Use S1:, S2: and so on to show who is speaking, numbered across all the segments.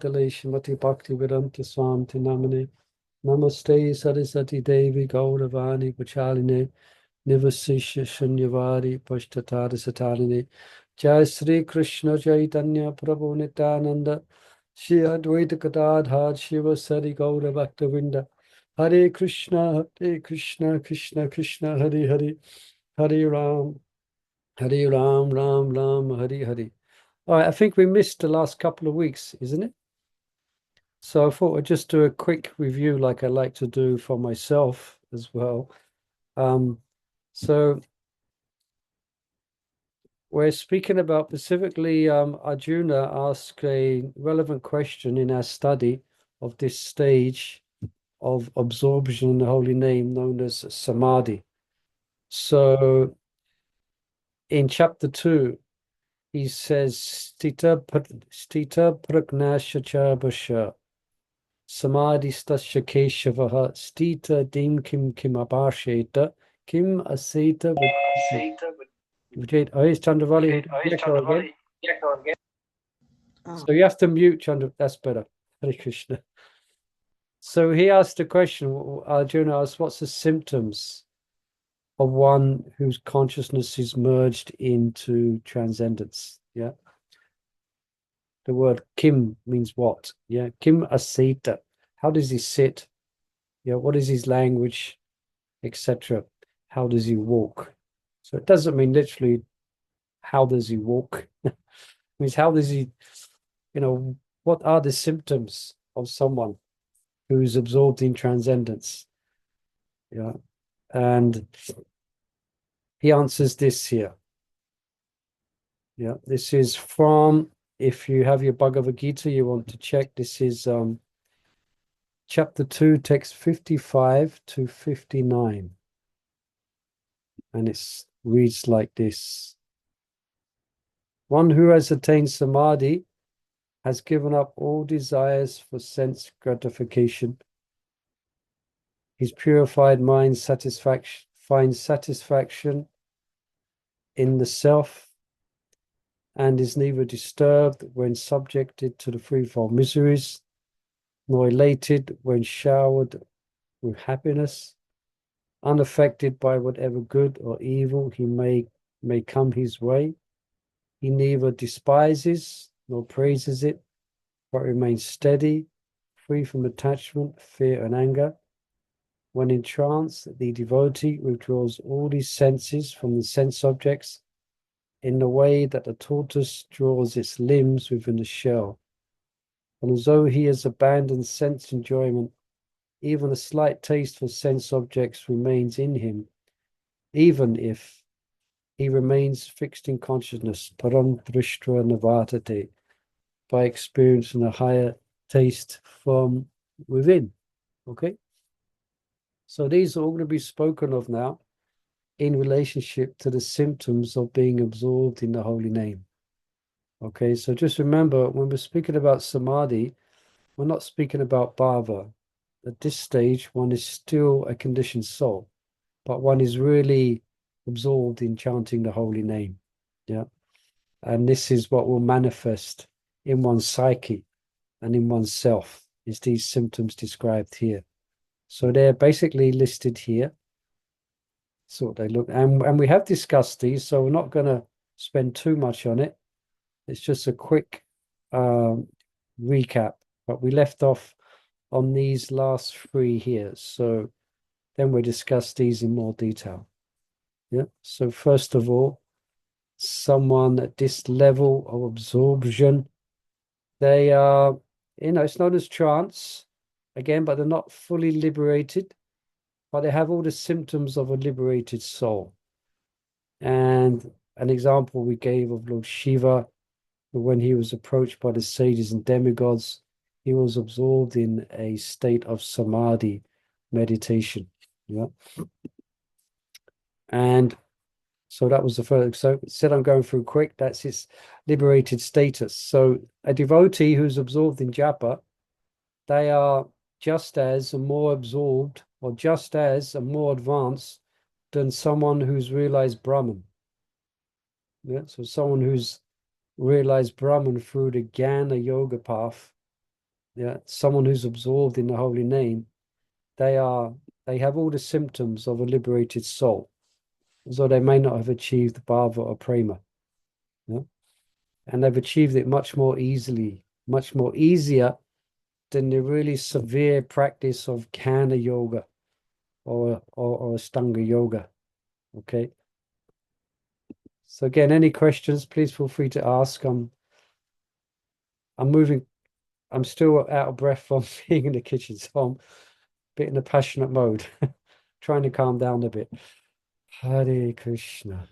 S1: Shrimati Bhakti Vedanta Swami Namane. Namaste Sarasati Devi Gauravani Pachaline Nivasisha Shanyavari Pashtatara Sataline. Jai Sri Krishna Chaitanya Prabhu Nityananda Shri Advaita Gadadhar Shiva Sari Gaura Bhaktavinda. Hare Krishna, Krishna Krishna, Hare Hare, Hare Ram, Ram Ram, Hare Hare. All right, I think we missed the last couple of weeks, isn't it? So I thought I'd just do a quick review like I like to do for myself as well. So we're speaking about specifically Arjuna asked a relevant question in our study of this stage of absorption in the holy name known as Samadhi. So in chapter 2, he says, Stita pragnasya chabasha Samadhi stasya keshavaha stita dim kim abhasheta kim aseta Vijay. Oh, here's Chandravali. Again. So you have to mute Chandra. That's better. Hare Krishna. So he asked the question, Arjuna asked, what's the symptoms of one whose consciousness is merged into transcendence? Yeah. The word kim means what? Yeah. Kim aseta. How does he sit? Yeah. What is his language, etc.? How does he walk? So it doesn't mean literally how does he walk. It means how does he, what are the symptoms of someone who's absorbed in transcendence? Yeah. And he answers this here. Yeah. This is from, if you have your Bhagavad Gita, you want to check, this is chapter 2, text 55 to 59. And it reads like this. One who has attained Samadhi has given up all desires for sense gratification. His purified mind finds satisfaction in the self and is neither disturbed when subjected to the threefold miseries, nor elated when showered with happiness, unaffected by whatever good or evil he may come his way. He neither despises nor praises it, but remains steady, free from attachment, fear, and anger. When in trance, the devotee withdraws all his senses from the sense objects in the way that the tortoise draws its limbs within the shell. And although he has abandoned sense enjoyment, even a slight taste for sense objects remains in him, even if he remains fixed in consciousness, param drishtra navartate, by experiencing a higher taste from within. Okay? So these are all going to be spoken of now in relationship to the symptoms of being absorbed in the holy name. Okay, so just remember, when we're speaking about Samadhi, we're not speaking about bhava. At this stage, one is still a conditioned soul, but one is really absorbed in chanting the holy name. Yeah. And this is what will manifest in one's psyche and in one's self, is these symptoms described here. So they're basically listed here. So they look, and we have discussed these, so we're not going to spend too much on it. It's just a quick recap, but we left off on these last three here. So then we'll discuss these in more detail. Yeah. So first of all, someone at this level of absorption, they are, it's known as trance again, but they're not fully liberated, but they have all the symptoms of a liberated soul. And an example we gave of Lord Shiva, when he was approached by the sages and demigods, he was absorbed in a state of samadhi meditation. Yeah. And so that was the first. So said I'm going through quick, that's its liberated status. So a devotee who's absorbed in japa, they are just as and more absorbed, or just as and more advanced than someone who's realized Brahman. Yeah, so someone who's realized Brahman through the Jnana Yoga path, yeah, someone who's absorbed in the holy name, they have all the symptoms of a liberated soul, although they may not have achieved bhava or prema. Yeah? And they've achieved it much more easily, much more easier than the really severe practice of Kana yoga or Astanga yoga. Okay. So again, any questions, please feel free to ask. I'm moving, I'm still out of breath from being in the kitchen, so I'm a bit in a passionate mode, trying to calm down a bit. Hare Krishna,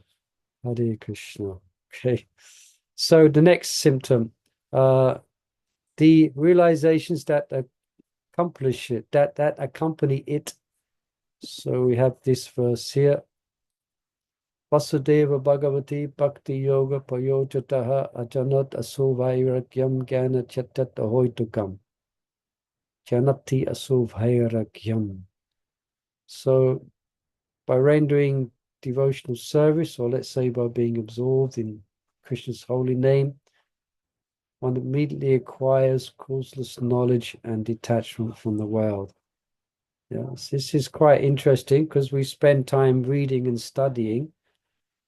S1: Hare Krishna. Okay. So the next symptom, the realizations that accomplish it, that accompany it. So we have this verse here. Vasudeva Bhagavati Bhakti Yoga Payojataha Ajanat Asuvairakhyam Jnana Chatat Ahoitukam. Janati Asuvairakhyam. So by rendering devotional service, or let's say by being absorbed in Krishna's holy name, one immediately acquires causeless knowledge and detachment from the world. Yes, this is quite interesting because we spend time reading and studying,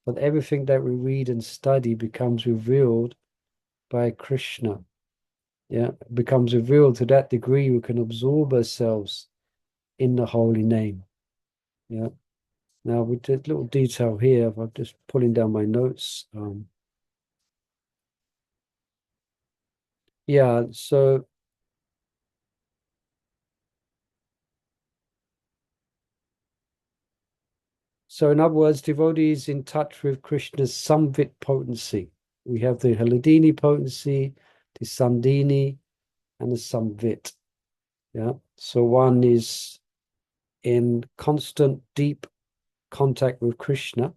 S1: but everything that we read and study becomes revealed by Krishna. Yeah, it becomes revealed to that degree we can absorb ourselves in the holy name. Yeah. Now with a little detail here, I'm just pulling down my notes. Yeah, so in other words, devotees in touch with Krishna's samvit potency. We have the Haladini potency, the Sandini, and the samvit. Yeah. So one is in constant, deep contact with Krishna.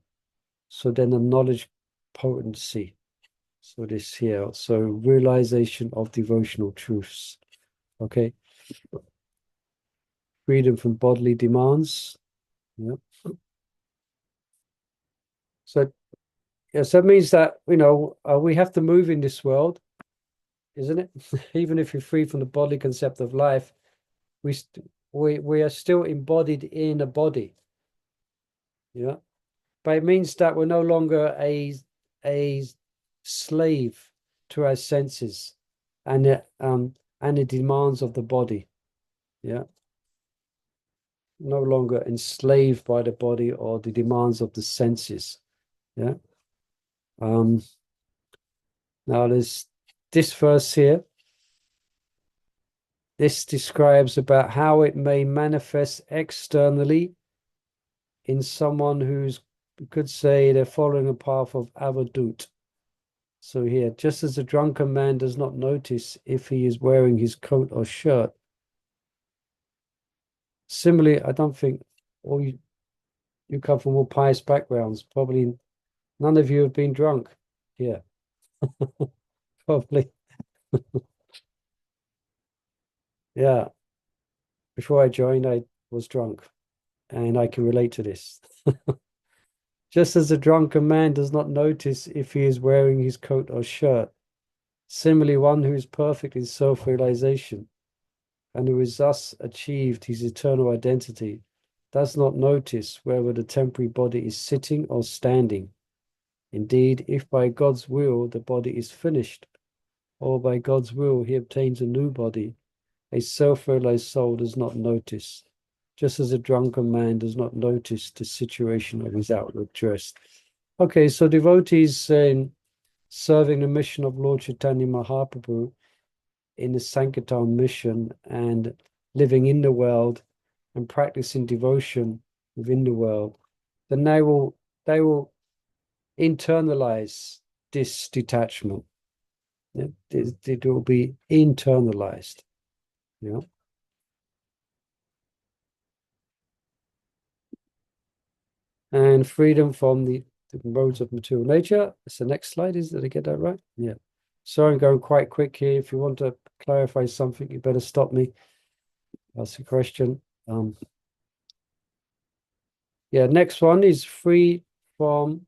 S1: So then a knowledge potency. So this here. So realization of devotional truths. Okay. Freedom from bodily demands. Yeah. So yes, that means that we have to move in this world, isn't it? Even if you're free from the bodily concept of life, we we are still embodied in a body. Yeah. But it means that we're no longer a slave to our senses and the demands of the body. Yeah. No longer enslaved by the body or the demands of the senses. Yeah. Um, Now there's this verse here. This describes about how it may manifest externally in someone who's, we could say, they're following a path of avadut. So here, just as a drunken man does not notice if he is wearing his coat or shirt. Similarly, I don't think all you come from all pious backgrounds. Probably none of you have been drunk here. Probably. Yeah. Before I joined, I was drunk, and I can relate to this. Just as a drunken man does not notice if he is wearing his coat or shirt. Similarly, one who is perfect in self-realization and who has thus achieved his eternal identity does not notice whether the temporary body is sitting or standing. Indeed, if by God's will the body is finished, or by God's will he obtains a new body, a self-realized soul does not notice, just as a drunken man does not notice the situation of his outward dress. Okay, so devotees serving the mission of Lord Chaitanya Mahaprabhu in the Sankirtan mission and living in the world and practicing devotion within the world, then they will internalize this detachment. It will be internalized. Yeah. And freedom from the modes of material nature. It's the next slide. Did I get that right? Yeah. Sorry, I'm going quite quick here. If you want to clarify something, you better stop me. Ask a question. Yeah, next one is free from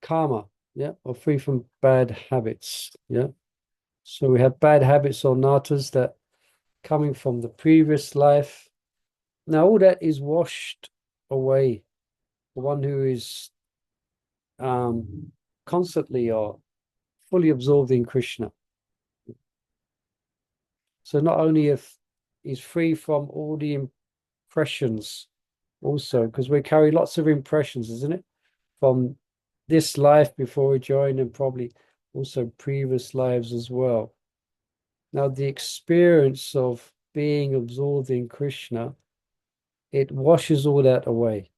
S1: karma. Yeah, or free from bad habits. Yeah. So we have bad habits or natas that coming from the previous life. Now all that is washed away. The one who is constantly or fully absorbed in Krishna. So not only if he's free from all the impressions also, because we carry lots of impressions, isn't it? From this life before we join and probably also previous lives as well. Now, the experience of being absorbed in Krishna, it washes all that away.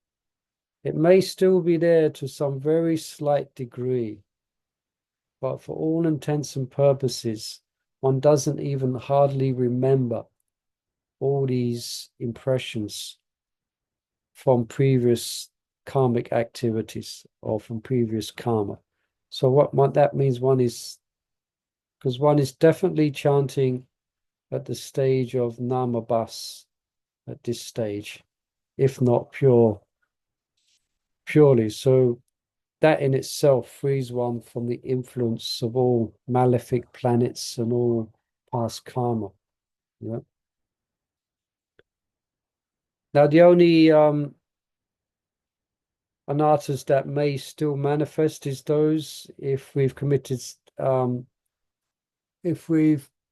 S1: It may still be there to some very slight degree, but for all intents and purposes, one doesn't even hardly remember all these impressions from previous karmic activities or from previous karma. So what that means, one is because one is definitely chanting at the stage of Nama Bas at this stage, if not purely. So that in itself frees one from the influence of all malefic planets and all past karma. Yeah. Now the only anatas that may still manifest is those if we've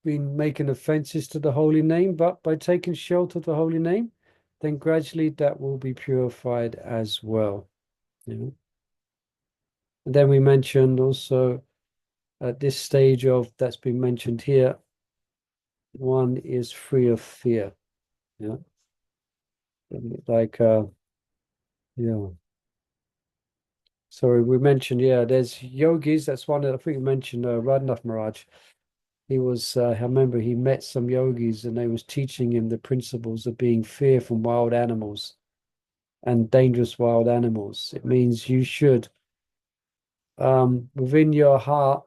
S1: been making offenses to the holy name, but by taking shelter of the holy name, then gradually that will be purified as well. You know? And then we mentioned also at this stage of that's been mentioned here, one is free of fear. Yeah. Like yeah. So we mentioned, yeah, there's yogis, that's one that I think we mentioned Radhanath Maharaj. He was I remember he met some yogis and they was teaching him the principles of being fear from wild animals and dangerous wild animals. It means you should within your heart,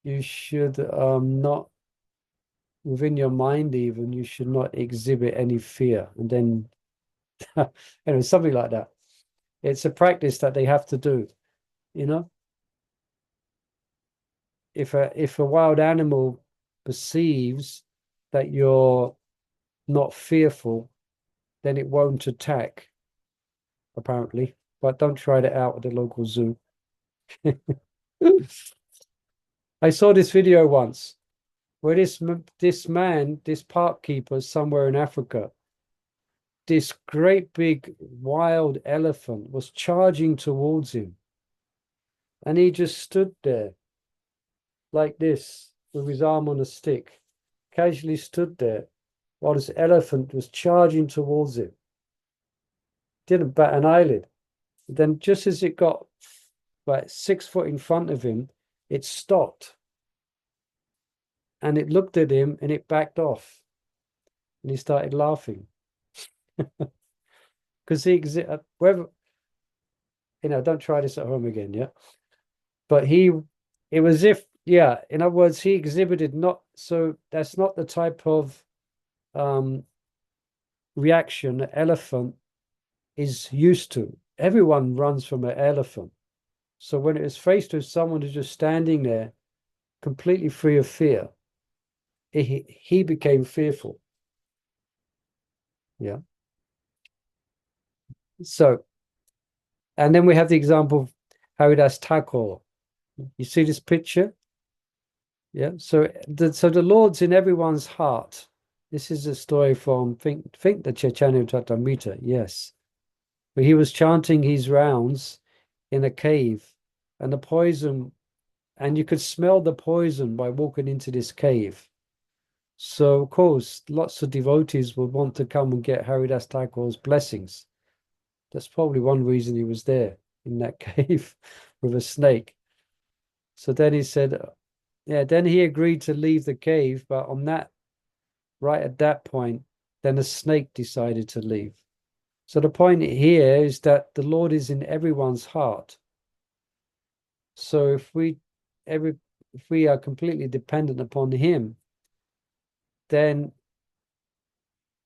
S1: you should not within your mind even, you should not exhibit any fear. And then anyway, something like that. It's a practice that they have to do, you know. If a wild animal perceives that you're not fearful, then it won't attack, apparently. But don't try that out at the local zoo. I saw this video once where this park keeper somewhere in Africa, this great big wild elephant was charging towards him, and he just stood there like this with his arm on a stick, casually stood there while this elephant was charging towards him. Didn't bat an eyelid. Then, just as it got like 6 foot in front of him, it stopped and it looked at him and it backed off and he started laughing because whether don't try this at home again, yeah. But it was if, yeah, in other words, he exhibited not so that's not the type of um reaction an elephant is used to. Everyone runs from an elephant. So when it was faced with someone who's just standing there, completely free of fear, he became fearful. Yeah. So, and then we have the example of Haridas Thakur. You see this picture? Yeah. So the Lord's in everyone's heart. This is a story from think the Chaitanya Charitamrita. Yes. But he was chanting his rounds in a cave, and the poison, and you could smell the poison by walking into this cave. So of course, lots of devotees would want to come and get Haridas Thakur's blessings. That's probably one reason he was there in that cave with a snake. So then he said, yeah, then he agreed to leave the cave, but right at that point, then a snake decided to leave. So the point here is that the Lord is in everyone's heart. So if we are completely dependent upon him, then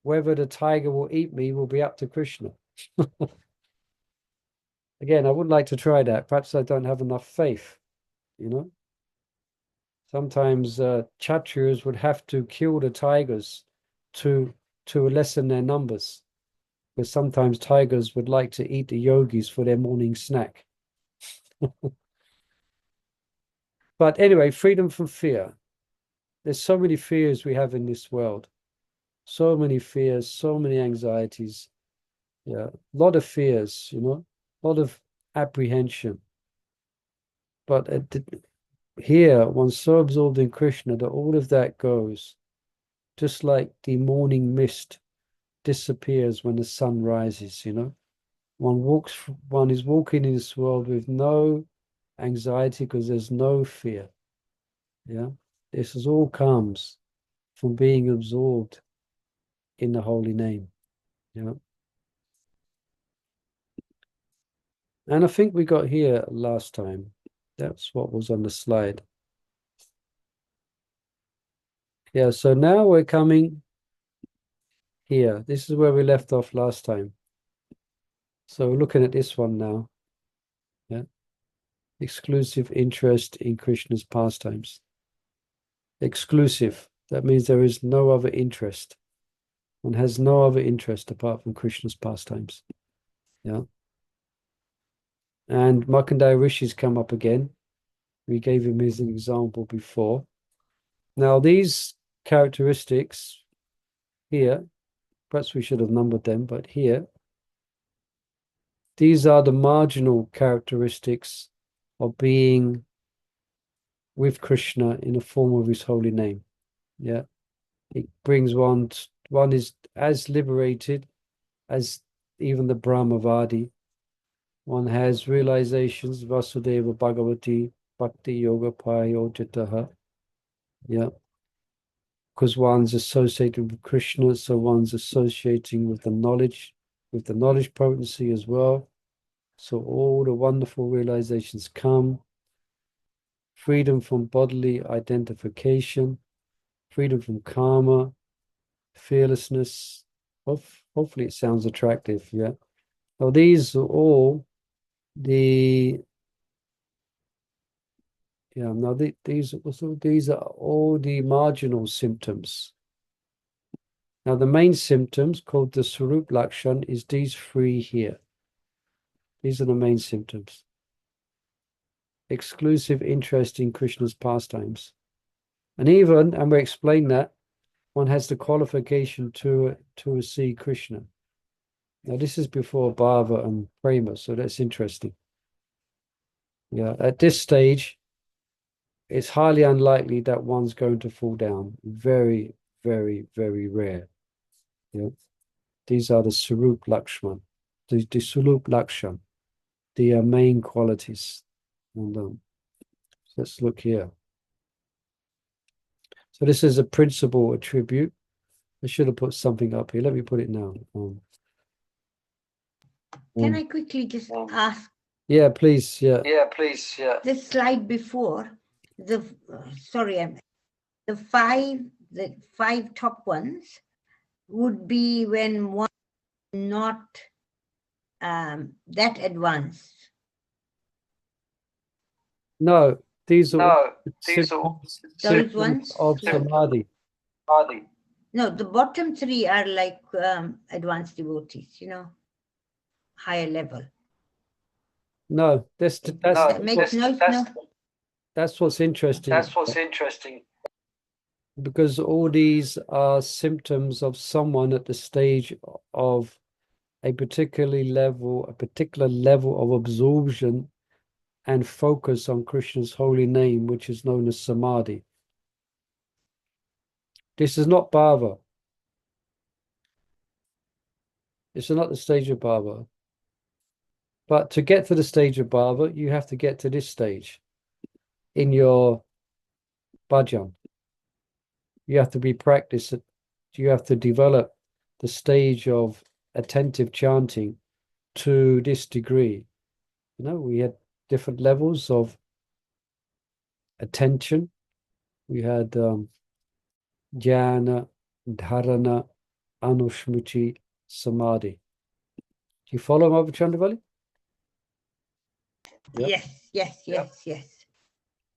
S1: whether the tiger will eat me will be up to Krishna. Again, I would like to try that. Perhaps I don't have enough faith, you know. Sometimes Kshatriyas would have to kill the tigers to lessen their numbers, because sometimes tigers would like to eat the yogis for their morning snack. But anyway, freedom from fear. There's so many fears we have in this world. So many fears, so many anxieties. Yeah, a lot of fears, a lot of apprehension. But here, one's so absorbed in Krishna that all of that goes, just like the morning mist disappears when the sun rises, One is walking in this world with no anxiety because there's no fear. Yeah. This is all comes from being absorbed in the holy name. Yeah. And I think we got here last time. That's what was on the slide. Yeah, so now we're coming here. This is where we left off last time. So we're looking at this one now. Yeah. Exclusive interest in Krishna's pastimes. Exclusive. That means there is no other interest. One has no other interest apart from Krishna's pastimes. Yeah. And Markandeya Rishi's come up again. We gave him as an example before. Now, these characteristics here, perhaps we should have numbered them, but here, these are the marginal characteristics of being with Krishna in the form of his holy name. Yeah. It brings one is as liberated as even the Brahmavadi. One has realizations, Vasudeva Bhagavati, Bhakti Yoga Payojitaha. Yeah. Because one's associated with Krishna, so one's associating with the knowledge potency as well. So all the wonderful realizations come. Freedom from bodily identification, freedom from karma, fearlessness. Hopefully it sounds attractive, yeah. Now these are all these are all the marginal symptoms. Now the main symptoms, called the Swarup Lakshan, is these three here. These are the main symptoms. Exclusive interest in Krishna's pastimes. And we explain that, one has the qualification to see Krishna. Now this is before Bhava and Prema, so that's interesting. Yeah, at this stage, it's highly unlikely that one's going to fall down. Very, very, very rare. Yeah. These are the Swarup Lakshman, the Swarup Lakshan, the main qualities. And let's look here. So this is a principal attribute. I should have put something up here. Let me put it now.
S2: Can I quickly just ask?
S1: Yeah, please. Yeah.
S2: Yeah, please. Yeah. This slide before, the five top ones would be when one not that advanced.
S1: No, these are
S2: those ones
S1: of Samadhi.
S2: No, the bottom three are like advanced devotees, higher level.
S1: No, that's what's interesting.
S2: That's what's interesting.
S1: Because all these are symptoms of someone at the stage of a particular level of absorption and focus on Krishna's holy name, which is known as Samadhi. This is not Bhava. It's not the stage of Bhava. But to get to the stage of Bhava, you have to get to this stage in your bhajan. You have to be practiced. You have to develop the stage of attentive chanting to this degree. We had different levels of attention. We had jnana, dharana, anushmuti, samadhi. Do you follow, Mother Chandravali?
S2: Yep. Yes.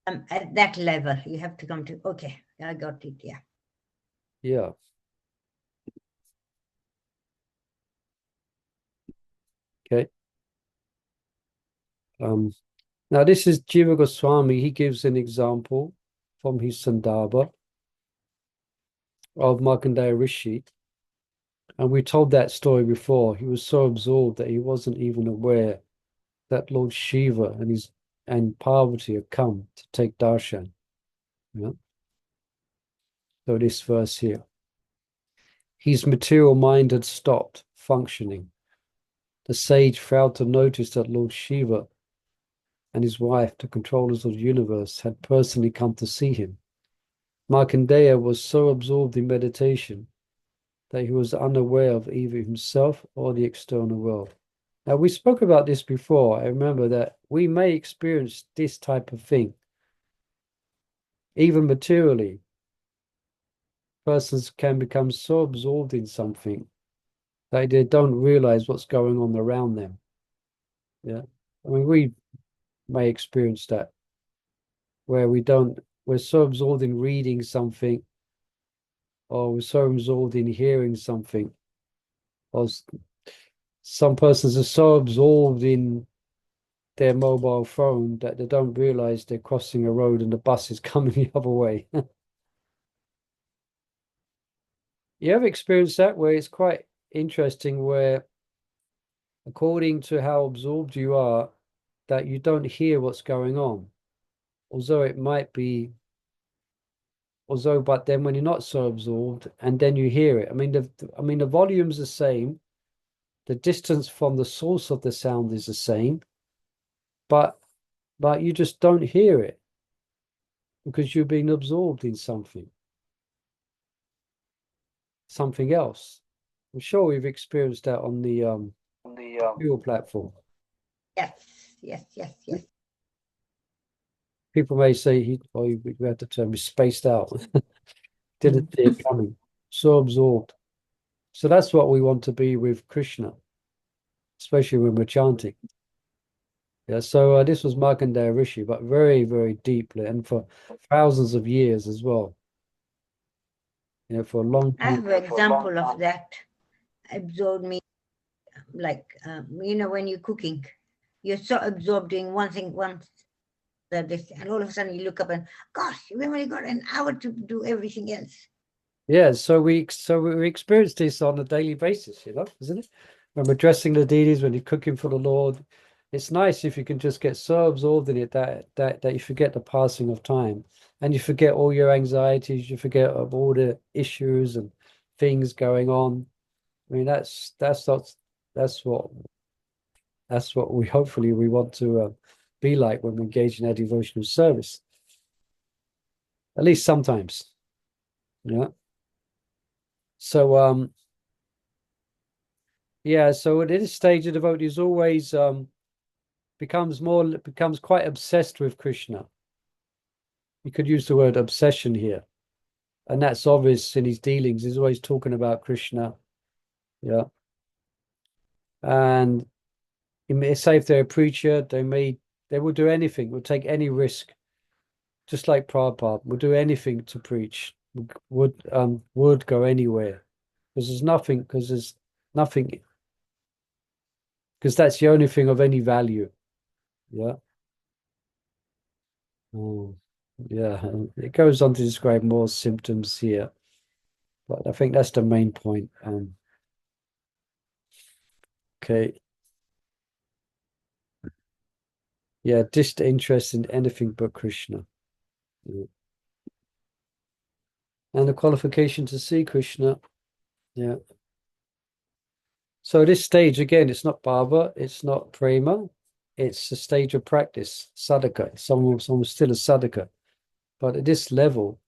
S2: At that level, you have to come to, okay, I got it, yeah.
S1: Yeah. Okay. Now this is Jiva Goswami. He gives an example from his Sandarbha of Markandeya Rishi. And we told that story before. He was so absorbed that he wasn't even aware that Lord Shiva and Parvati had come to take darshan. Yeah. So this verse here. His material mind had stopped functioning. The sage failed to notice that Lord Shiva and his wife, the controllers of the universe, had personally come to see him. Markandeya was so absorbed in meditation that he was unaware of either himself or the external world. Now, we spoke about this before. I remember that we may experience this type of thing, even materially. Persons can become so absorbed in something that they don't realize what's going on around them. Yeah. I mean, we may experience that where we're so absorbed in reading something, or we're so absorbed in hearing something, or some persons are so absorbed in their mobile phone that they don't realize they're crossing a road and the bus is coming the other way. You ever experienced that where it's quite interesting where according to how absorbed you are, that you don't hear what's going on, but then when you're not so absorbed and then you hear it, the volume's the same, the distance from the source of the sound is the same, but you just don't hear it because you've been absorbed in something else. I'm sure we've experienced that on the Google platform.
S2: Yes.
S1: People may say we had the term is spaced out. Didn't see it coming. So absorbed. So that's what we want to be with Krishna, especially when we're chanting. Yeah, so this was Markandeya Rishi, but very, very deeply and for thousands of years as well. You know, for a long
S2: I have
S1: time.
S2: an example of that. Absorbed me, like, when you're cooking, you're so absorbed in one thing, and all of a sudden you look up and, gosh, we've only got an hour to do everything else.
S1: Yeah, so we experience this on a daily basis, isn't it? When we're dressing the deities, when you're cooking for the Lord, it's nice if you can just get so absorbed in it that you forget the passing of time, and you forget all your anxieties, you forget of all the issues and things going on. I mean, that's what we hopefully we want to be like when we engage in our devotional service. At least sometimes, yeah. So yeah, so at this stage, the devotee is always becomes quite obsessed with Krishna. You could use the word obsession here, and that's obvious in his dealings. He's always talking about Krishna, yeah. And say if they're a preacher, they will do anything, will take any risk, just like Prabhupada would do anything to preach, would go anywhere because there's nothing, because that's the only thing of any value, yeah. Oh, yeah, it goes on to describe more symptoms here, but I think that's the main point. Okay, yeah, disinterest in anything but Krishna. Yeah. And the qualification to see Krishna. Yeah. So this stage again, it's not bhava, it's not prema, it's a stage of practice, sadhaka. Someone's still a sadhaka, but at this level,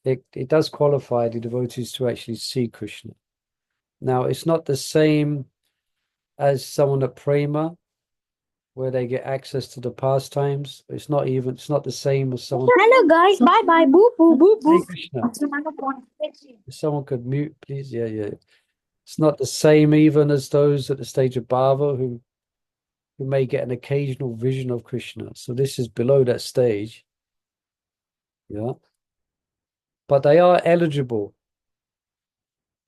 S1: it does qualify the devotees to actually see Krishna. Now, it's not the same as someone at prema, where they get access to the pastimes. It's not the same as someone.
S3: Hello guys, bye bye. Boop boop boop
S1: Hey,
S3: boop.
S1: Krishna. If someone could mute, please. Yeah, yeah. It's not the same even as those at the stage of bhava who may get an occasional vision of Krishna. So this is below that stage. Yeah. But they are eligible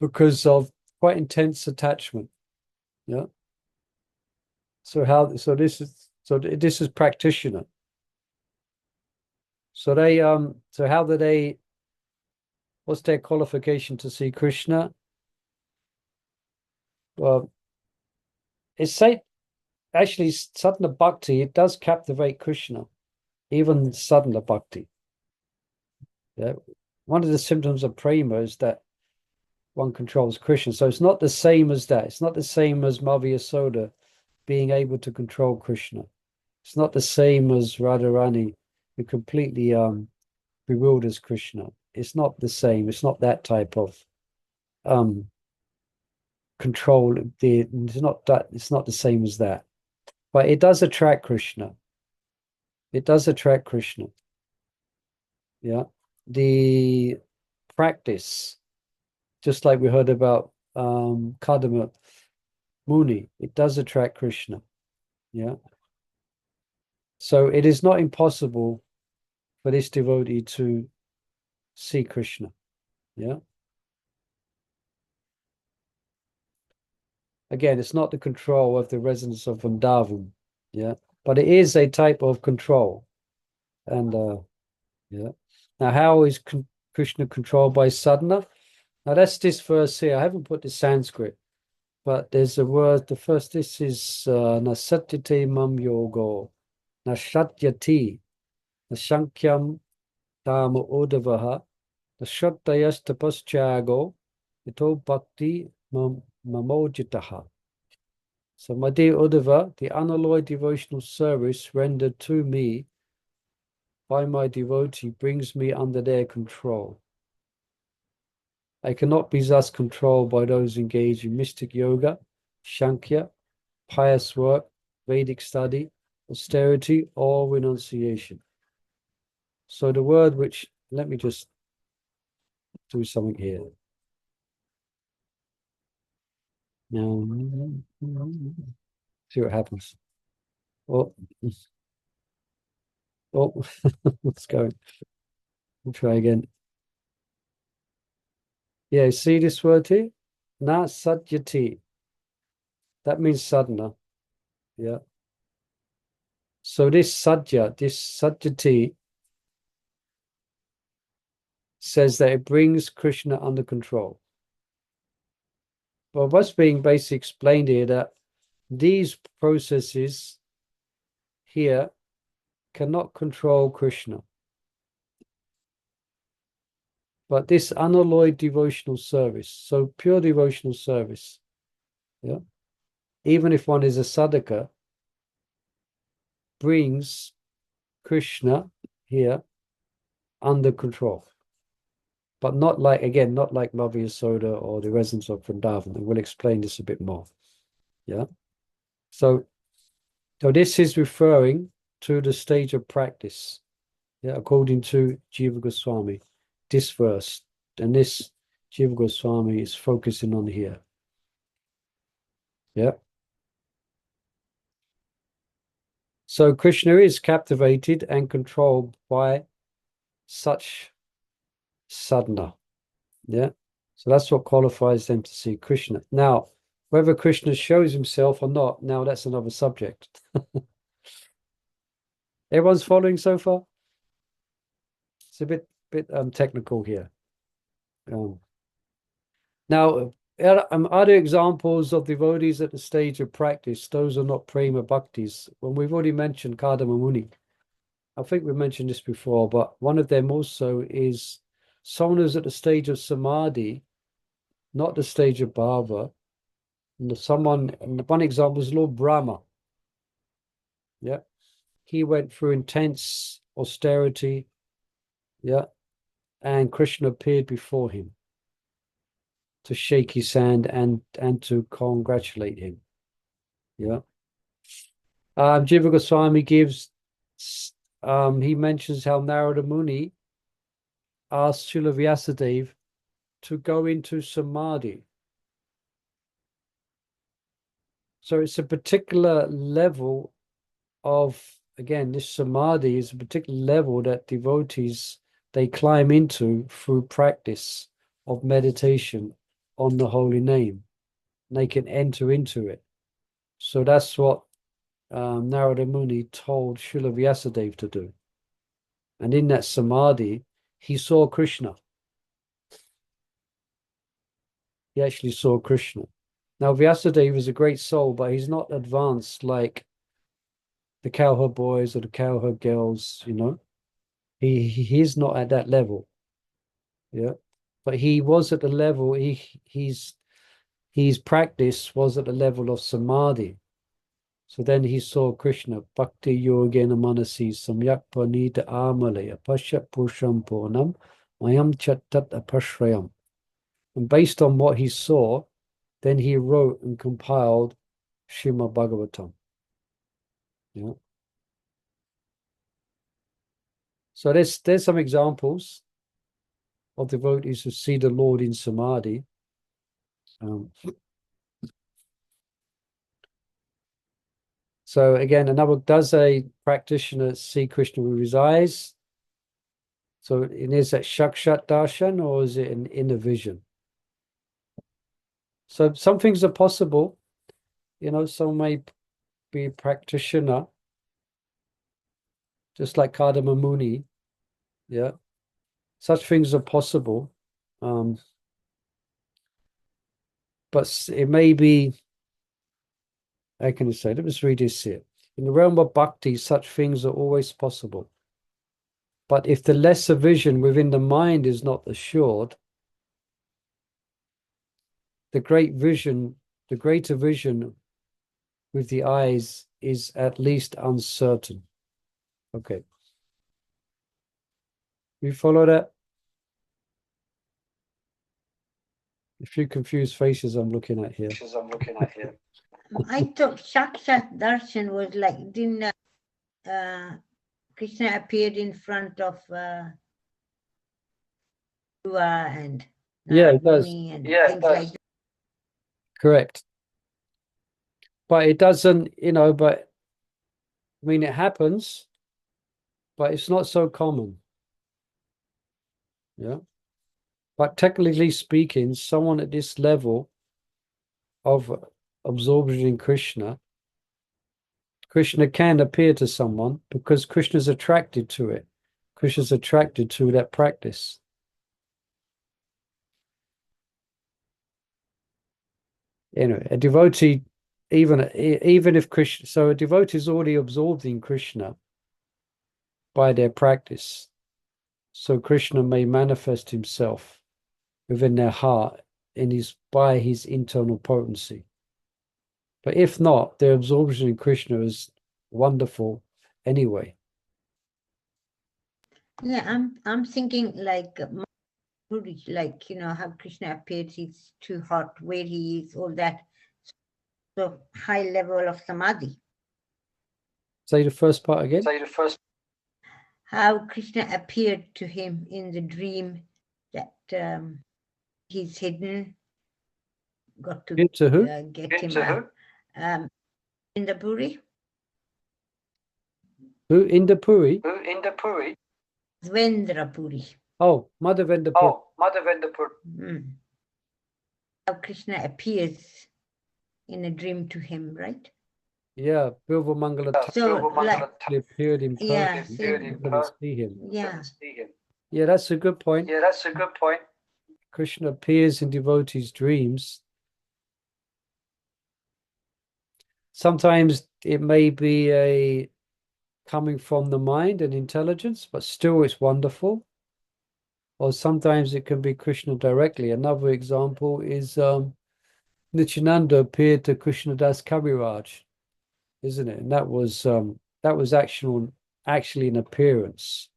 S1: because of quite intense attachment. Yeah. So this is practitioner. So how do they, what's their qualification to see Krishna? Well, it's say actually sadhana bhakti, it does captivate Krishna, even sadhana bhakti. Yeah. One of the symptoms of prema is that one controls Krishna. So it's not the same as that. It's not the same as Mother Yasoda being able to control Krishna. It's not the same as Radharani, who completely bewilders Krishna. It's not the same. It's not that type of control. It's not the same as that. But it does attract Krishna. It does attract Krishna. Yeah. The practice, just like we heard about Kadama Muni, it does attract Krishna. Yeah. So it is not impossible for this devotee to see Krishna. Yeah. Again, it's not the control of the residents of Vrindavan. Yeah. But it is a type of control. And yeah. Now, how is Krishna controlled by sadhana? Now, that's this verse here. I haven't put the Sanskrit, but there's a word. The first, this is nasatyate mam yogo, nashatyati, nashankyam dhamma odavaha, nashattayas tapaschago, ito bhakti mamojitaha. So, my dear Uddhava, the unalloyed devotional service rendered to me by my devotee brings me under their control. I cannot be thus controlled by those engaged in mystic yoga, Sankhya, pious work, Vedic study, austerity, or renunciation. So the word which, let me just do something here. Now, see what happens. Oh, oh, what's going? We'll try again. Yeah, see this word here? Na satyati. That means sadhana. Yeah. So this satyati says that it brings Krishna under control. Well, what's being basically explained here that these processes here cannot control Krishna. But this unalloyed devotional service, so pure devotional service, yeah, even if one is a sadhaka, brings Krishna here under control. But not like, again, not like Mother Yasoda or the residents of Vrindavan. And we'll explain this a bit more. Yeah. So this is referring to the stage of practice. Yeah, according to Jiva Goswami, this verse, and this Jiva Goswami is focusing on here. Yeah. So Krishna is captivated and controlled by such sadhana. Yeah. So that's what qualifies them to see Krishna. Now, whether Krishna shows himself or not, now that's another subject. Everyone's following so far? It's a bit technical here. Now, other examples of devotees at the stage of practice, those are not prema bhaktis. When we've already mentioned Kadama Muni, I think we mentioned this before, but one of them also is someone who's at the stage of samadhi, not the stage of bhava. And one example is Lord Brahma. Yeah. He went through intense austerity. Yeah. And Krishna appeared before him to shake his hand and to congratulate him. Yeah. Jiva Goswami gives, he mentions how Narada Muni asked Srila Vyasadeva to go into samadhi. So it's a particular level of, again, this samadhi is a particular level that devotees they climb into through practice of meditation on the holy name. And they can enter into it. So that's what Narada Muni told Srila Vyasadeva to do. And in that samadhi, he saw Krishna. He actually saw Krishna. Now, Vyasadeva is a great soul, but he's not advanced like the cowherd boys or the cowherd girls, you know. He's not at that level. Yeah. But he was at the level, his practice was at the level of samadhi. So then he saw Krishna, Bhakti Yogena Manasi Samyak Panita Amalaya Pashat Purusham Purnam Mayam Chattat Apashrayam. And based on what he saw, then he wrote and compiled Srimad Bhagavatam. Yeah. So there's some examples of devotees who see the Lord in samadhi. So again, does a practitioner see Krishna with his eyes? So is that Shakshat Darshan or is it an inner vision? So some things are possible. You know, some may be a practitioner, just like Kadama Muni. Yeah. Such things are possible. But it may be, how can I say, let me just read this here. In the realm of bhakti, such things are always possible. But if the lesser vision within the mind is not assured, the greater vision with the eyes is at least uncertain. Okay. You follow that? A few confused faces I'm looking at here.
S2: I thought Sakshat Darshan was like, didn't Krishna appeared in front of Shiva and
S1: Yeah, it does.
S2: Muni and things like that.
S1: Correct. But it doesn't, but I mean, it happens, but it's not so common. Yeah. But technically speaking, someone at this level of absorption in Krishna can appear to someone because Krishna's attracted to it. Krishna's attracted to that practice. A devotee, even if Krishna, so a devotee is already absorbed in Krishna by their practice. So Krishna may manifest himself within their heart by his internal potency. But if not, their absorption in Krishna is wonderful anyway.
S2: Yeah, I'm thinking like how Krishna appeared, he's too hot, where he is, all that. So high level of samadhi.
S1: Say the first part again.
S2: How Krishna appeared to him in the dream that he's hidden, got to
S1: Get to who?
S2: get him out. In the Puri.
S1: Who? Indapuri?
S2: Svendra Puri.
S1: Oh, Madhavendra Puri.
S2: How Krishna appears in a dream to him, right?
S1: Yeah, Bilva Mangala he appeared in person.
S2: Yeah,
S1: See him.
S2: Yeah.
S1: Yeah, that's a good point. Krishna appears in devotees' dreams. Sometimes it may be coming from the mind and intelligence, but still it's wonderful. Or sometimes it can be Krishna directly. Another example is Nityananda appeared to Krishnadas Kaviraj, isn't it? And that was actually an appearance.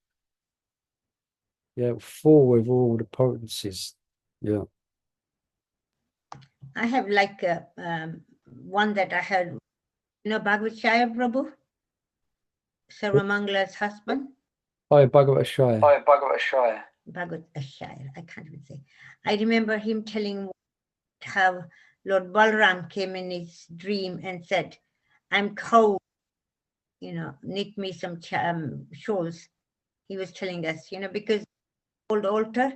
S1: Yeah, full with all the potencies. Yeah.
S2: I have like one that I heard, Bhagavad Shaya Prabhu, Sarvamangala's husband.
S1: Oh, Bhagavad Shaya.
S2: Bhagavad Shaya, I can't even say. I remember him telling how Lord Balram came in his dream and said, I'm cold, knit me some shawls. He was telling us, because old altar,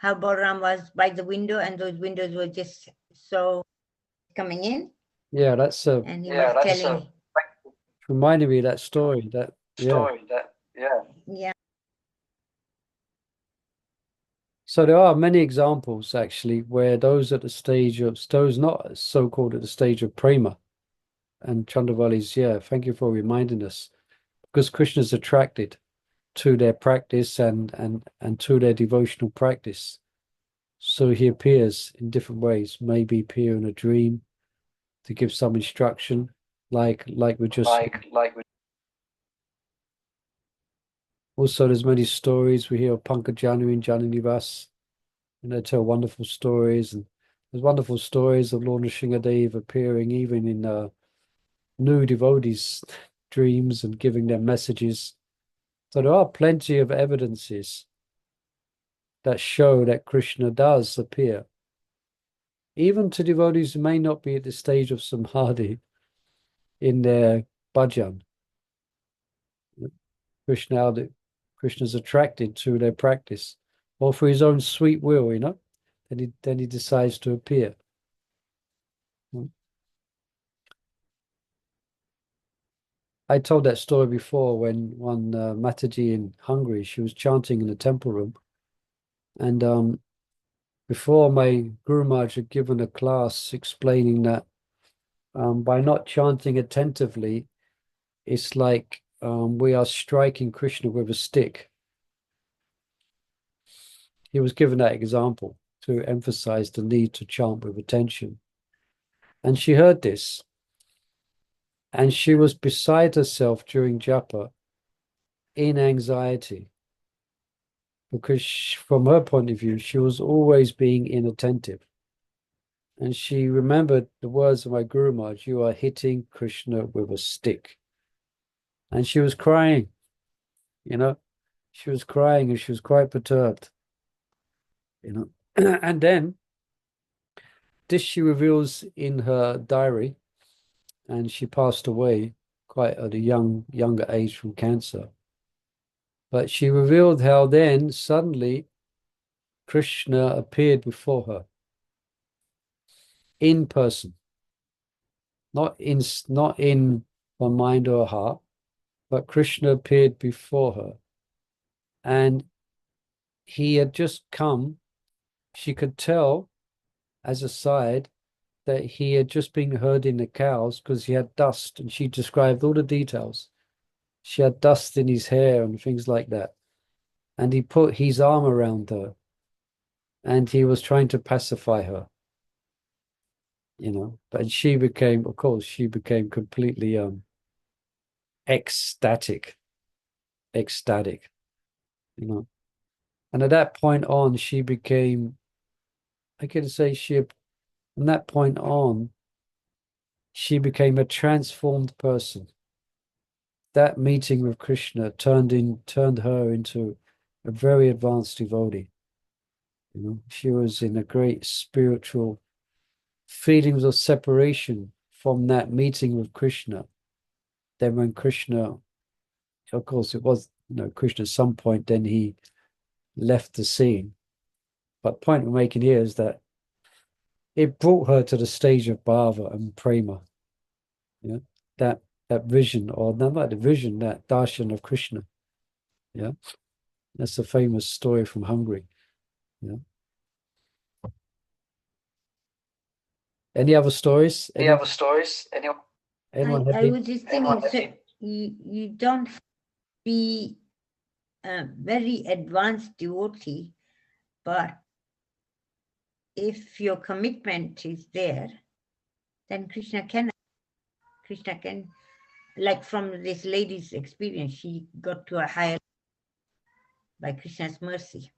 S2: how Balaram was by the window and those windows were just so coming in.
S1: Yeah, that's
S2: and he was telling
S1: reminding me of that story.
S2: yeah.
S1: So there are many examples actually where those at the stage of those not so-called at the stage of prema and Chandravali's, thank you for reminding us, because Krishna is attracted to their practice and to their devotional practice. So he appears in different ways, maybe appear in a dream to give some instruction, like we just also there's many stories we hear of Pankajanu and Jananivas, and they tell wonderful stories, and there's wonderful stories of Lord Nrsimhadev appearing even in new devotees' dreams and giving them messages. So there are plenty of evidences that show that Krishna does appear, even to devotees who may not be at the stage of Samadhi in their bhajan. Krishna's attracted to their practice, or for his own sweet will, then he decides to appear. I told that story before when one Mataji in Hungary, she was chanting in the temple room, and before my Guru Maharaj had given a class explaining that by not chanting attentively, it's like we are striking Krishna with a stick. He was given that example to emphasize the need to chant with attention. And she heard this, and she was beside herself during japa in anxiety, because from her point of view, she was always being inattentive. And she remembered the words of my Guru Maharaj, you are hitting Krishna with a stick. And she was crying, she was crying and she was quite perturbed, And then this she reveals in her diary, and she passed away quite at a younger age from cancer. But she revealed how then suddenly Krishna appeared before her in person, not in her mind or her heart, but Krishna appeared before her, and he had just come. She could tell as a side that he had just been herding the cows because he had dust, and she described all the details. She had dust in his hair and things like that. And he put his arm around her and he was trying to pacify her, But she became completely ecstatic, And at that point on, she became, I can say from that point on, she became a transformed person. That meeting with Krishna turned her into a very advanced devotee. She was in a great spiritual feelings of separation from that meeting with Krishna. Then when Krishna, of course, it was, Krishna at some point, then he left the scene. But the point we're making here is that it brought her to the stage of bhava and prema. That vision, or not the vision, that darshan of Krishna. Yeah. That's a famous story from Hungary. Yeah. Any other stories? Anyone
S2: I was just thinking, so you don't have to be a very advanced devotee, but if your commitment is there, then Krishna can, like from this lady's experience, she got to a higher by Krishna's mercy.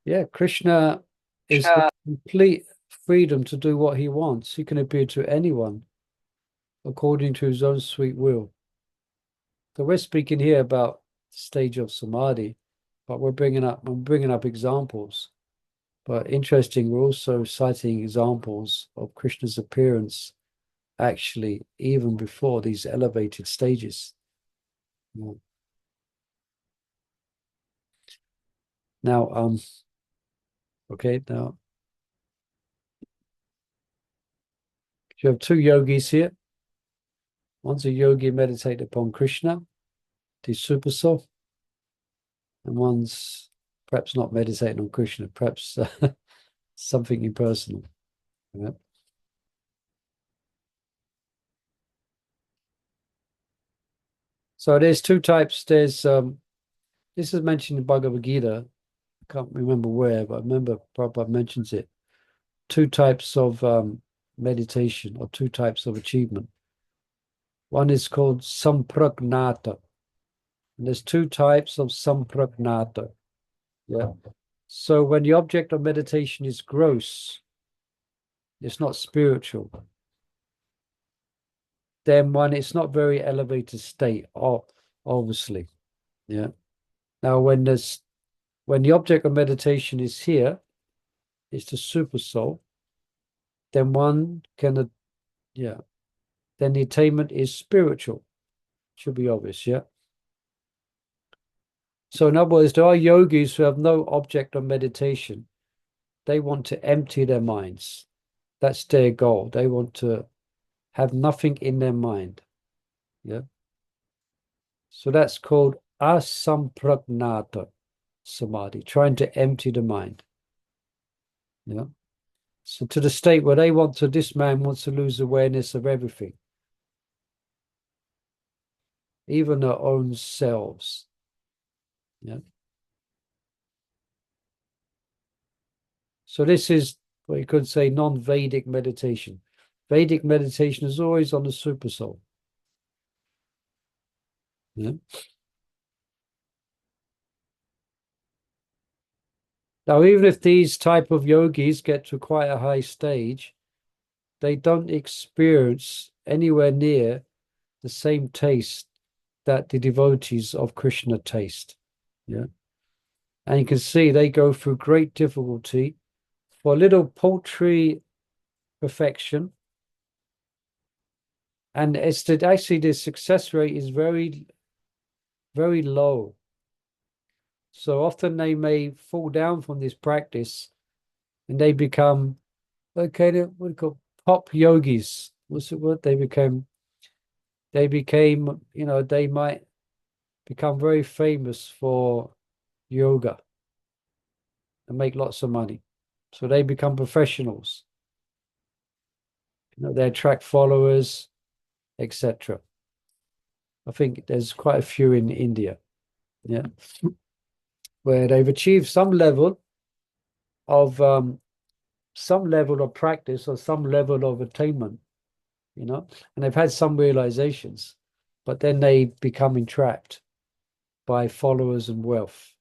S1: Yeah, Krishna is the complete freedom to do what he wants. He can appear to anyone according to his own sweet will. So we're speaking here about the stage of samadhi, but we're bringing up examples. But interesting, we're also citing examples of Krishna's appearance actually even before these elevated stages. Yeah. Now, okay, now you have two yogis here. One's a yogi meditate upon Krishna, the super soul, and one's perhaps not meditating on Krishna, perhaps something impersonal. Yeah. So there's two types. There's this is mentioned in Bhagavad Gita. I can't remember where, but I remember Prabhupada mentions it. Two types of meditation or two types of achievement. One is called sampragnata. And there's two types of sampragnata. Yeah. So when the object of meditation is gross, it's not spiritual, then one, it's not very elevated state, obviously. Yeah. Now when the object of meditation is here, it's the super soul, then one can, yeah, then the attainment is spiritual. Should be obvious, yeah. So in other words, there are yogis who have no object of meditation. They want to empty their minds. That's their goal. They want to have nothing in their mind. Yeah. So that's called asampragnata samadhi, trying to empty the mind. Yeah. So to the state where this man wants to lose awareness of everything, even their own selves. Yeah. So this is what you could say non-Vedic meditation. Vedic meditation is always on the super soul. Yeah. Now, even if these type of yogis get to quite a high stage, they don't experience anywhere near the same taste that the devotees of Krishna taste. Yeah. And you can see they go through great difficulty for a little paltry perfection. And it's that actually the success rate is very, very low. So often they may fall down from this practice and they become, okay, what do you call pop yogis? What's the word? They became, they might become very famous for yoga and make lots of money. So they become professionals. They attract followers, etc. I think there's quite a few in India, yeah, where they've achieved some level of practice or some level of attainment, and they've had some realizations, but then they become entrapped by followers and wealth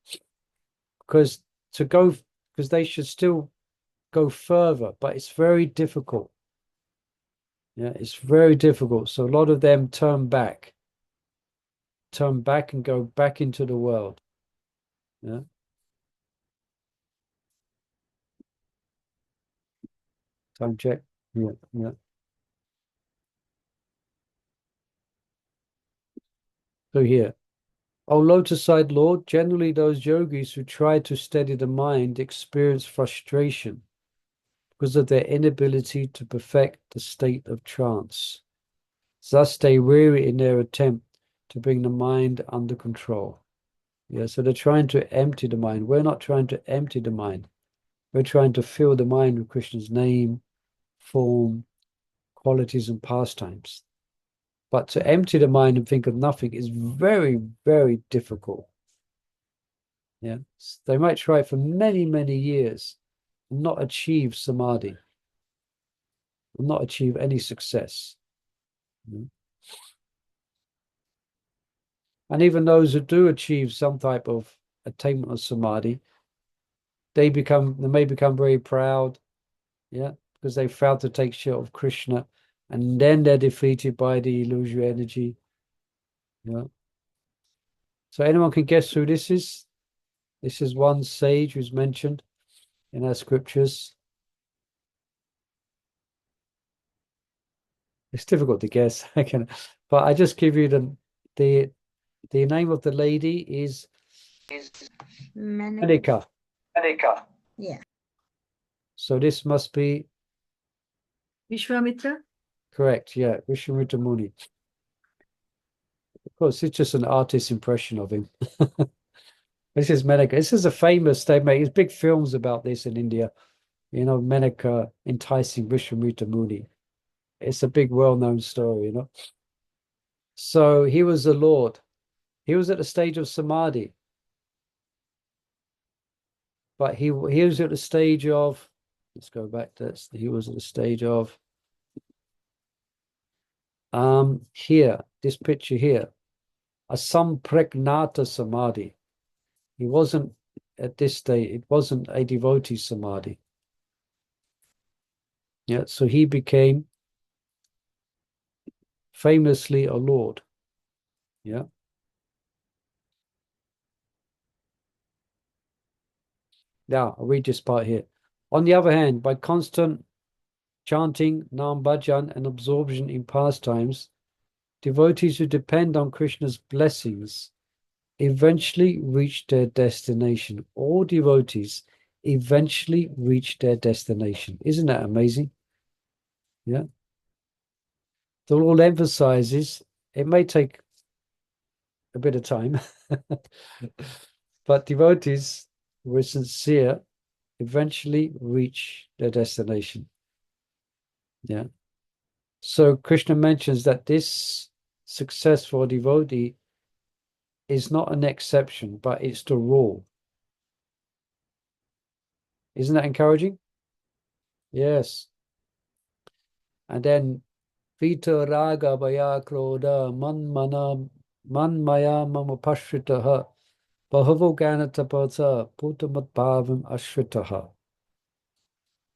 S1: because they should still go further, but it's very difficult. Yeah, it's very difficult. So a lot of them turn back and go back into the world. Yeah. Time check. Yeah, yeah. So here, O lotus-eyed Lord, generally those yogis who try to steady the mind experience frustration because of their inability to perfect the state of trance. Thus they weary in their attempt to bring the mind under control. Yeah, so they're trying to empty the mind. We're not trying to empty the mind. We're trying to fill the mind with Krishna's name, form, qualities, and pastimes. But to empty the mind and think of nothing is very, very difficult. Yeah, they might try for many, many years and not achieve samadhi, and not achieve any success. And even those who do achieve some type of attainment of samadhi, they may become very proud, yeah, because they failed to take share of Krishna, and then they're defeated by the illusory energy. Yeah. So anyone can guess who this is? This is one sage who's mentioned in our scriptures. It's difficult to guess, but I just give you the name of the lady is Manika.
S4: Manika.
S2: Yeah.
S1: So this must be
S3: Vishwamitra?
S1: correct. Yeah, Vishwamitra Muni. Of course, it's just an artist's impression of him. This is Menaka. This is a famous, they make big films about this in India. You know, Menaka enticing Vishwamitra Muni. It's a big, well-known story, you know. So he was the Lord. He was at the stage of Samadhi. But he was at the stage of, let's go back to this. He was at the stage of here, this picture here, a sampragnata samadhi. He wasn't at this stage, it wasn't a devotee samadhi. Yeah, so he became famously a lord. Yeah. Now, I'll read this part here. On the other hand, by constant chanting, Nama Bhajan, and absorption in pastimes, devotees who depend on Krishna's blessings eventually reach their destination. All devotees eventually reach their destination. Isn't that amazing? Yeah. The Lord emphasizes it may take a bit of time, but devotees who are sincere eventually reach their destination. Yeah. So Krishna mentions that this successful devotee is not an exception, but it's the rule. Isn't that encouraging? Yes. And then Vita Raga Bhaya Krodha Man Maya Mama Pashritaha Bahavo Gana Tapata Putamat Bhavam Ashritaha.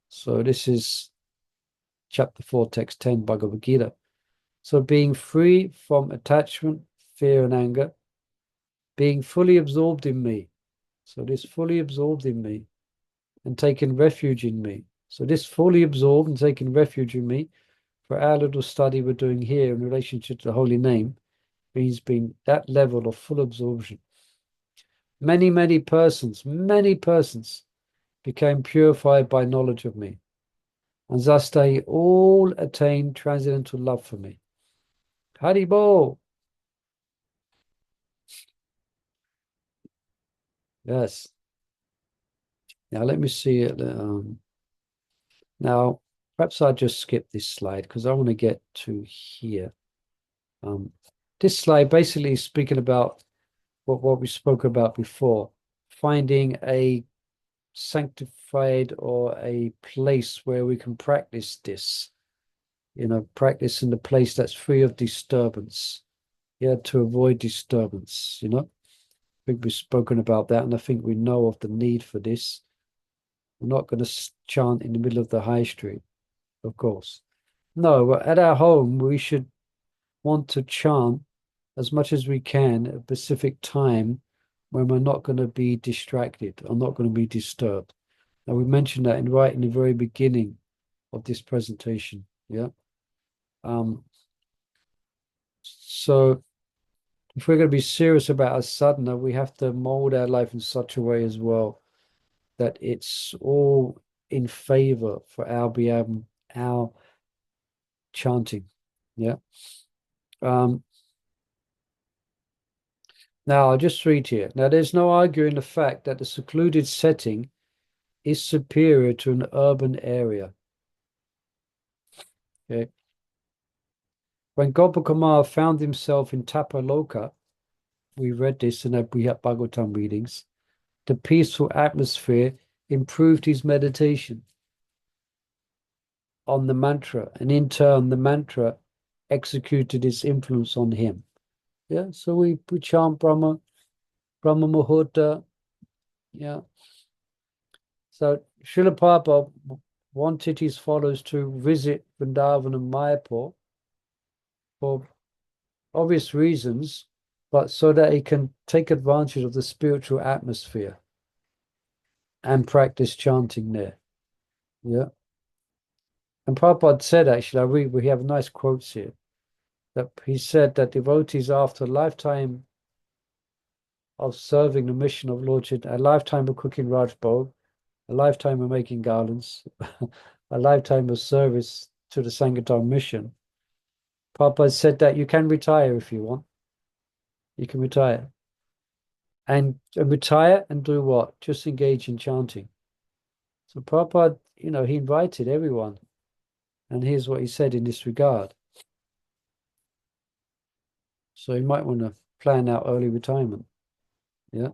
S1: So this is chapter 4, text 10, Bhagavad Gita. So being free from attachment, fear, and anger, being fully absorbed in me. So this fully absorbed in me and taking refuge in me. So this fully absorbed and taking refuge in me, for our little study we're doing here in relationship to the holy name, means being that level of full absorption. Many persons became purified by knowledge of me, and thus they all attained transcendental love for me. Haribol. Yes. Now let me see it. Now, perhaps I'll just skip this slide because I want to get to here. This slide basically is speaking about what we spoke about before, finding a sanctified or a place where we can practice this, practice in the place that's free of disturbance, to avoid disturbance, I think we've spoken about that, and I think we know of the need for this. We're not going to chant in the middle of the high street, of course. No, at our home, we should want to chant as much as we can at a specific time when we're not going to be distracted or not going to be disturbed. Now, we mentioned that right in the very beginning of this presentation, yeah? So if we're going to be serious about our sadhana, we have to mold our life in such a way as well that it's all in favor for our chanting, yeah? Now, I'll just read here. Now, there's no arguing the fact that the secluded setting is superior to an urban area. Okay. When Gopakumar found himself in Tapaloka, we read this in our Bhagavatam readings, the peaceful atmosphere improved his meditation on the mantra, and in turn, the mantra executed its influence on him. Yeah, so we chant Brahma Muhurta. Yeah. So Srila Prabhupada wanted his followers to visit Vrindavan and Mayapur for obvious reasons, but so that he can take advantage of the spiritual atmosphere and practice chanting there. Yeah. And Prabhupada said, actually, we have nice quotes here, that he said that devotees after a lifetime of serving the mission of Lord Chaitanya, a lifetime of cooking Raj Bhog, a lifetime of making garlands, a lifetime of service to the Sankirtan mission. Prabhupada said that you can retire if you want. You can retire. And retire and do what? Just engage in chanting. So Prabhupada, he invited everyone. And here's what he said in this regard. So you might want to plan out early retirement. Yeah.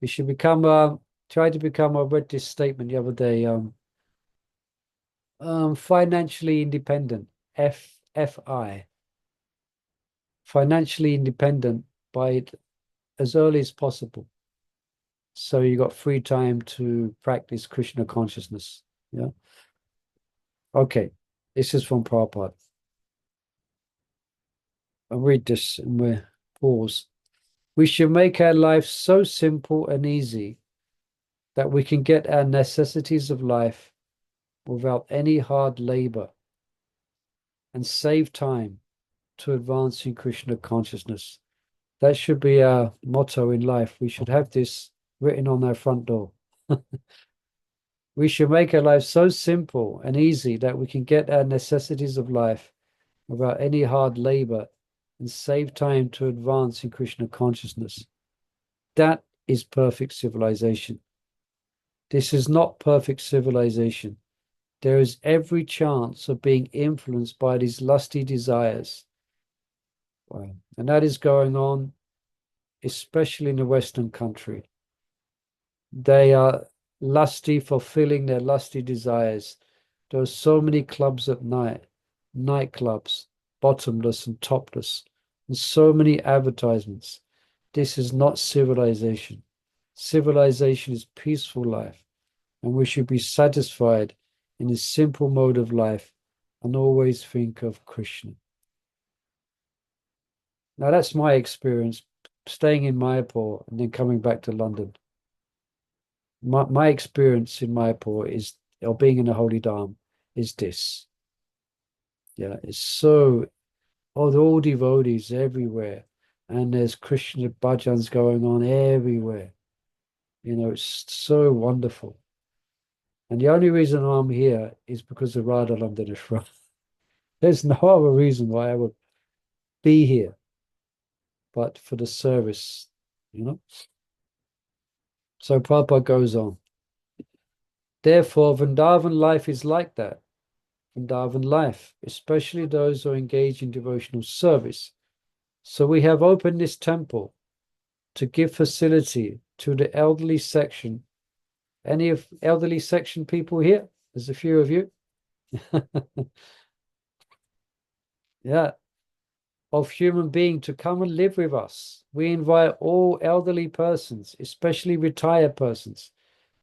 S1: You should try to become, I read this statement the other day, financially independent, FI. Financially independent by as early as possible. So you got free time to practice Krishna consciousness. Yeah. Okay. This is from Prabhupada. I'll read this and we'll pause. We should make our life so simple and easy that we can get our necessities of life without any hard labor and save time to advance in Krishna consciousness. That should be our motto in life. We should have this written on our front door. We should make our life so simple and easy that we can get our necessities of life without any hard labor and save time to advance in Krishna consciousness. That is perfect civilization. This is not perfect civilization. There is every chance of being influenced by these lusty desires. Wow. And that is going on, especially in the Western country. They are lusty, fulfilling their lusty desires. There are so many clubs at night, nightclubs, bottomless and topless, and so many advertisements. This is not civilization. Civilization is peaceful life, and we should be satisfied in a simple mode of life and always think of Krishna. Now that's my experience, staying in Mayapur and then coming back to London. My experience in Mayapur or being in the Holy Dham, is this. Yeah, it's so, they're all devotees everywhere. And there's Krishna bhajans going on everywhere. It's so wonderful. And the only reason I'm here is because of Radha Landaneshwar. There's no other reason why I would be here but for the service, So Prabhupada goes on. Therefore, Vrindavan life is like that. Vrindavan life, especially those who engage in devotional service. So we have opened this temple to give facility to the elderly section. Any of elderly section people here? There's a few of you. Yeah. Of human being to come and live with us. We invite all elderly persons, especially retired persons.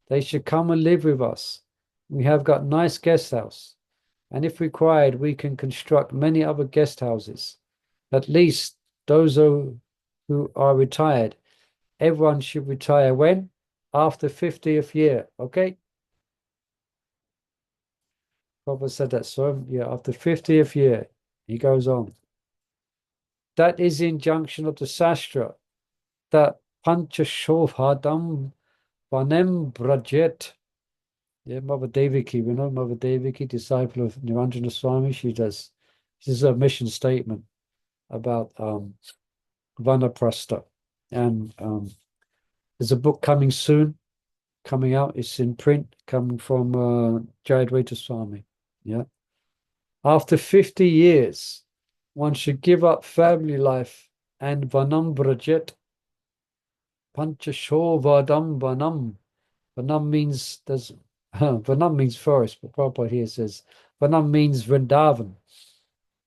S1: They should come and live with us. We have got nice guest house. And if required, we can construct many other guest houses. At least those who are retired. Everyone should retire when? After 50th year, okay? Prabhupada said that, so yeah, after 50th year, he goes on. That is the injunction of the Sastra, that Panchashovhadam Vanem Brajet. Yeah, Mother Devaki, we know Mother Devaki, disciple of Niranjana Swami, this is a mission statement about Vanaprastha. And there's a book coming out, it's in print, coming from Jayadvaita Swami. Yeah. After 50 years, one should give up family life and Vanam Brajet. Panchashovadam Vanam. Vanam means Vanam means forest, but Prabhupada here says Vanam means Vrindavan.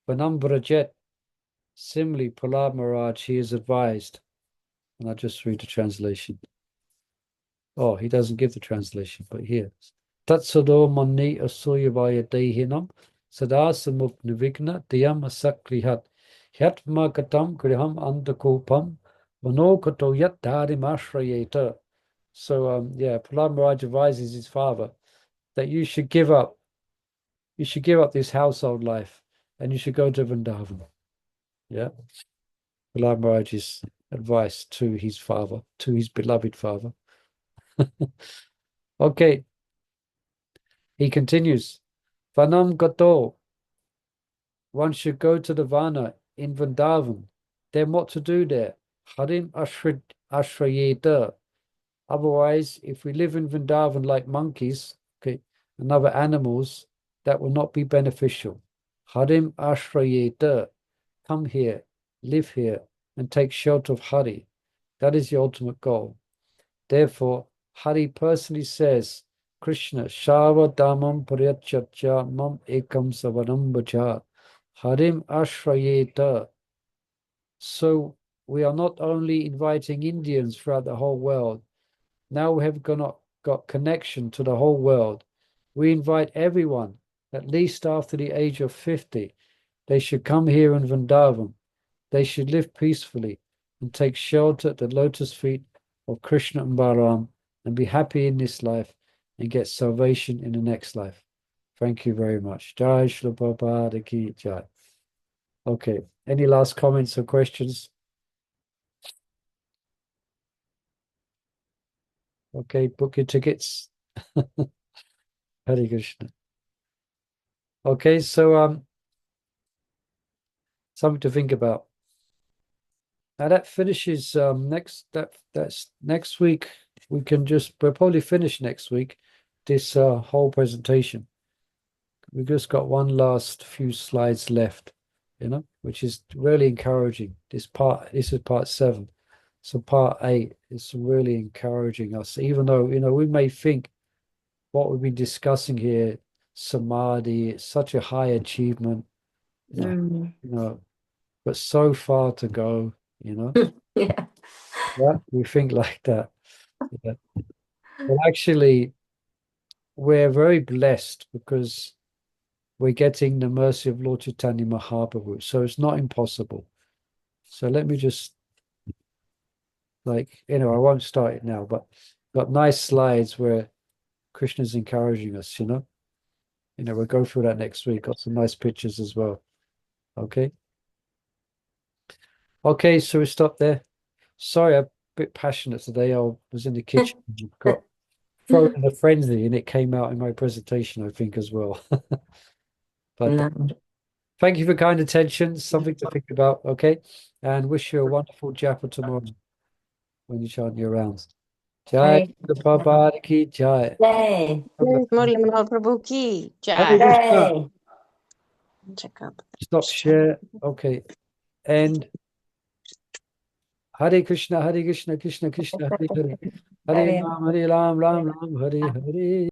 S1: Vanam Brajet. Similarly, Prahlad Maharaj, he is advised, and I'll just read the translation. Oh, he doesn't give the translation, but here. Tatsado manni asoyavaya dehinam sadasamuk nivigna diyam asakrihat hyatma katam griham andakopam vanokato yat dharim ashrayeta. So, Prahlad Maharaj advises his father that you should give up this household life and you should go to Vrindavan. Yeah. Prahlad Maharaj is advice to his father, to his beloved father. Okay. He continues, Vanam Gato. One should go to the Vana in Vrindavan. Then what to do there? Harim Ashrayeta. Otherwise, if we live in Vrindavan like monkeys, okay, and other animals, that will not be beneficial. Harim Ashrayeta. Come here, live here, and take shelter of Hari. That is the ultimate goal. Therefore, Hari personally says, Krishna, Shava Damam Paryachacha Mam Ekam Savanam Bhaja. Harim Ashrayeta. So we are not only inviting Indians throughout the whole world, now we have got connection to the whole world. We invite everyone, at least after the age of 50. They should come here in Vrindavan. They should live peacefully and take shelter at the lotus feet of Krishna and Balaram and be happy in this life and get salvation in the next life. Thank you very much. Jai Srila Prabhupada Ki Jai. Okay, any last comments or questions? Okay, book your tickets. Hare Krishna. Okay, so something to think about. Now that finishes that's next week. We'll probably finish next week this whole presentation. We've just got one last few slides left, which is really encouraging. This is part 7. So part 8 is really encouraging us, even though, we may think what we've been discussing here, Samadhi, it's such a high achievement, but so far to go,
S3: Yeah.
S1: Yeah, we think like that. Yeah. But actually, we're very blessed because we're getting the mercy of Lord Chaitanya Mahaprabhu. So it's not impossible. So let me just, I won't start it now, but got nice slides where Krishna's encouraging us, We'll go through that next week. Got some nice pictures as well. Okay. Okay, so we stop there. Sorry, I'm a bit passionate today. I was in the kitchen, got thrown in a frenzy, and it came out in my presentation, I think, as well. But
S3: No.
S1: thank you for kind attention. Something to think about, okay? And wish you a wonderful japa tomorrow when you chant your rounds. Jai
S3: Hare
S1: Prabhupada ki jai.
S3: Jai.
S4: Murli Manohar Prabhu ki
S1: Hare
S4: jai.
S1: Krishna.
S3: Jai.
S4: Check out.
S1: Stop share. Okay. And Hare Krishna, Krishna Krishna, Hare Hare. Hare
S3: Hare
S1: Ram, Hare Ram, Ram Ram, Hare Hare.